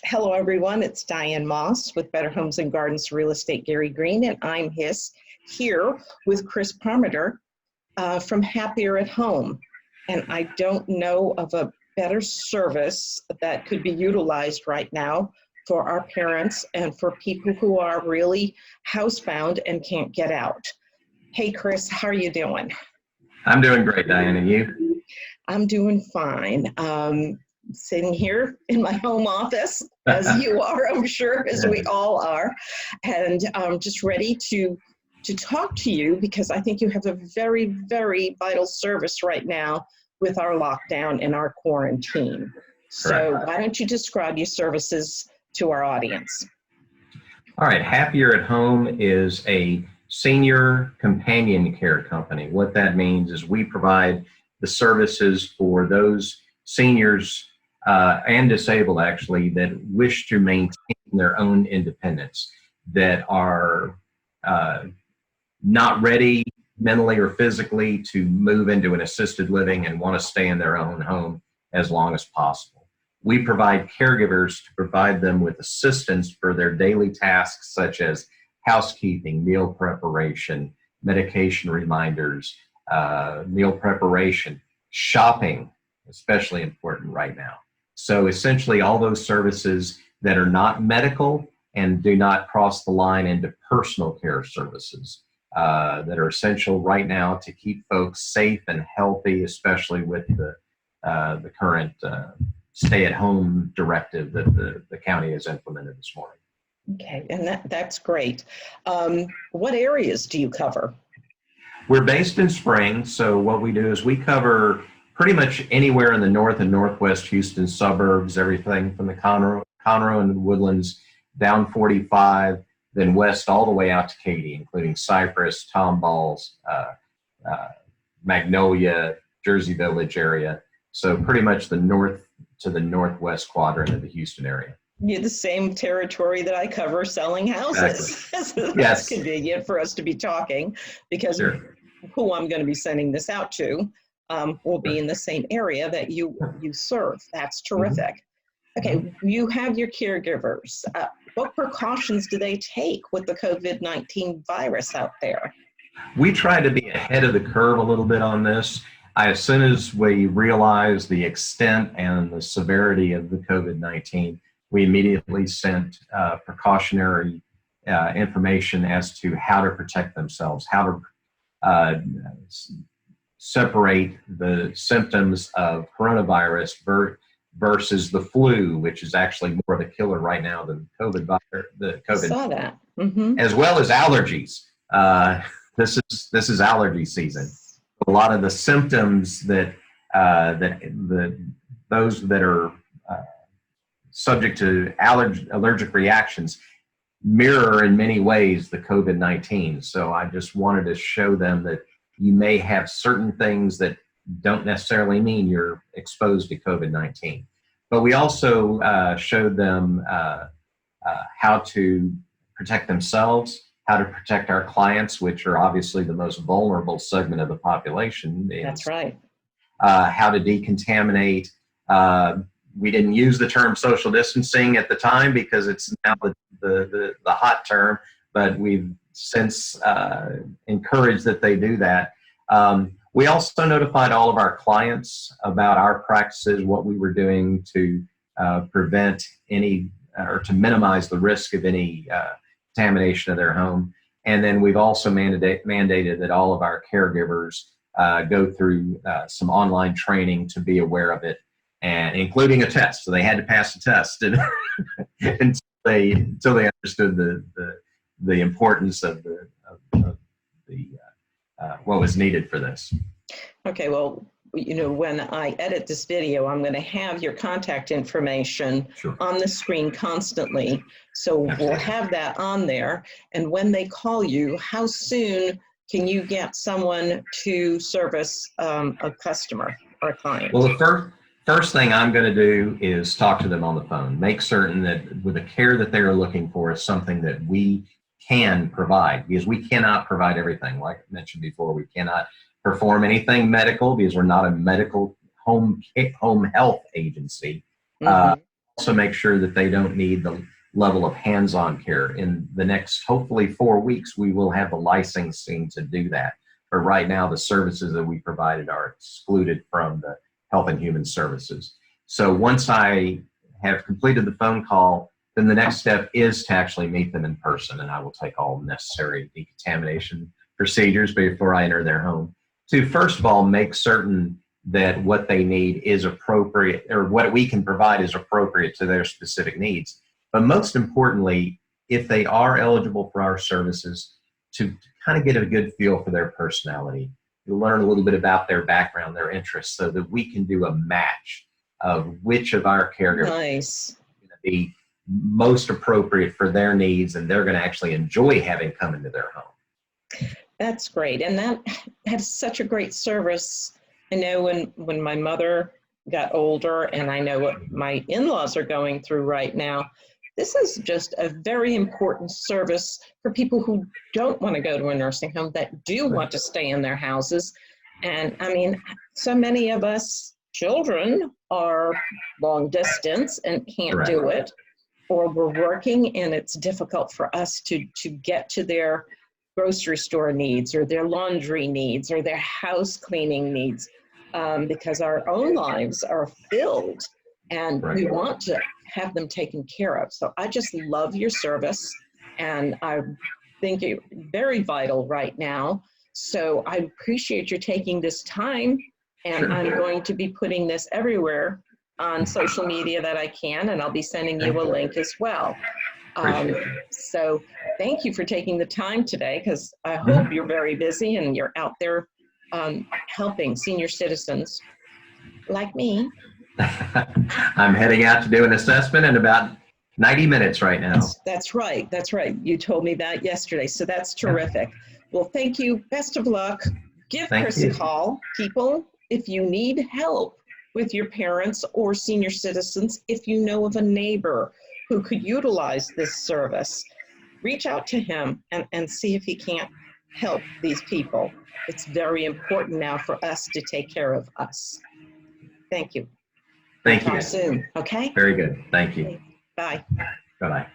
Hello, everyone. It's Diane Moss with Better Homes and Gardens Real Estate Gary Green, and I'm here with Chris Parmenter from Happier at Home. And I don't know of a better service that could be utilized right now for our parents and for people who are really housebound and can't get out. Hey, Chris, how are you doing? I'm doing great, Diane, and you? I'm doing fine. Sitting here in my home office, as you are, I'm sure, as we all are, and I'm just ready to talk to you because I think you have a very, very vital service right now with our lockdown and our quarantine. So why don't you describe your services to our audience? All right, Happier at Home is a senior companion care company. What that means is we provide the services for those seniors and disabled, actually, that wish to maintain their own independence, that are not ready mentally or physically to move into an assisted living and want to stay in their own home as long as possible. We provide caregivers to provide them with assistance for their daily tasks such as housekeeping, meal preparation, medication reminders, meal preparation, shopping, especially important right now. So essentially all those services that are not medical and do not cross the line into personal care services that are essential right now to keep folks safe and healthy, especially with the current stay-at-home directive that the county has implemented this morning. Okay, and that's great. What areas do you cover? We're based in Spring, so what we do is we cover pretty much anywhere in the north and northwest Houston suburbs, everything from the Conroe and Woodlands down 45, then west all the way out to Katy, including Cypress, Tomballs, Magnolia, Jersey Village area. So pretty much the north to the northwest quadrant of the Houston area. You're the same territory that I cover, selling houses. Exactly. So that's Yes. convenient for us to be talking because Sure. who I'm going to be sending this out to will be in the same area that you serve. That's terrific. Okay, you have your caregivers. What precautions do they take with the COVID-19 virus out there? We try to be ahead of the curve a little bit on this. As soon as we realized the extent and the severity of the COVID-19, we immediately sent precautionary information as to how to protect themselves, how to separate the symptoms of coronavirus versus the flu, which is actually more of a killer right now than COVID. I saw that. As well as allergies. This is allergy season. A lot of the symptoms that those that are subject to allergic reactions mirror in many ways the COVID-19. So I just wanted to show them that you may have certain things that don't necessarily mean you're exposed to COVID-19. But we also showed them how to protect themselves, how to protect our clients, which are obviously the most vulnerable segment of the population. That's right. How to decontaminate. We didn't use the term social distancing at the time because it's now the hot term, but we've since encouraged that they do that. We also notified all of our clients about our practices, what we were doing to prevent any or to minimize the risk of any contamination of their home. And then we've also mandated that all of our caregivers go through some online training to be aware of it, and including a test. So they had to pass the test until they understood the importance of what was needed for this. Okay, well, when I edit this video, I'm going to have your contact information on the screen constantly. So we'll have that on there. And when they call you, how soon can you get someone to service a customer or a client? Well, the first thing I'm going to do is talk to them on the phone, make certain that with the care that they're looking for is something that we can provide, because we cannot provide everything. Like I mentioned before, we cannot perform anything medical because we're not a medical home health agency. also make sure that they don't need the level of hands-on care. In the next, hopefully 4 weeks, we will have the licensing to do that. But right now, the services that we provided are excluded from the Health and Human Services. So once I have completed the phone call, then the next step is to actually meet them in person, and I will take all necessary decontamination procedures before I enter their home to, first of all, make certain that what they need is appropriate, or what we can provide is appropriate to their specific needs. But most importantly, if they are eligible for our services, to kind of get a good feel for their personality, to learn a little bit about their background, their interests, so that we can do a match of which of our caregivers is going to be most appropriate for their needs, and they're going to actually enjoy having come into their home. That's great. And that's such a great service. I know when my mother got older, and I know what my in-laws are going through right now, this is just a very important service for people who don't want to go to a nursing home, that do want to stay in their houses. And I mean, so many of us children are long distance and can't do it, or we're working and it's difficult for us to get to their grocery store needs or their laundry needs or their house cleaning needs, because our own lives are filled and we want to have them taken care of. So I just love your service, and I think it's very vital right now. So I appreciate you taking this time, and I'm going to be putting this everywhere on social media that I can, and I'll be sending you a link as well. So thank you for taking the time today, because I hope you're very busy and you're out there helping senior citizens like me. I'm heading out to do an assessment in about 90 minutes right now. That's right. That's right. You told me that yesterday. So that's terrific. Well, thank you. Best of luck. Give Chris a call, people, if you need help with your parents or senior citizens. If you know of a neighbor who could utilize this service, reach out to him and see if he can't help these people. It's very important now for us to take care of us. Thank you. Thank you. Talk soon, okay? Very good. Thank you. Bye. Bye-bye.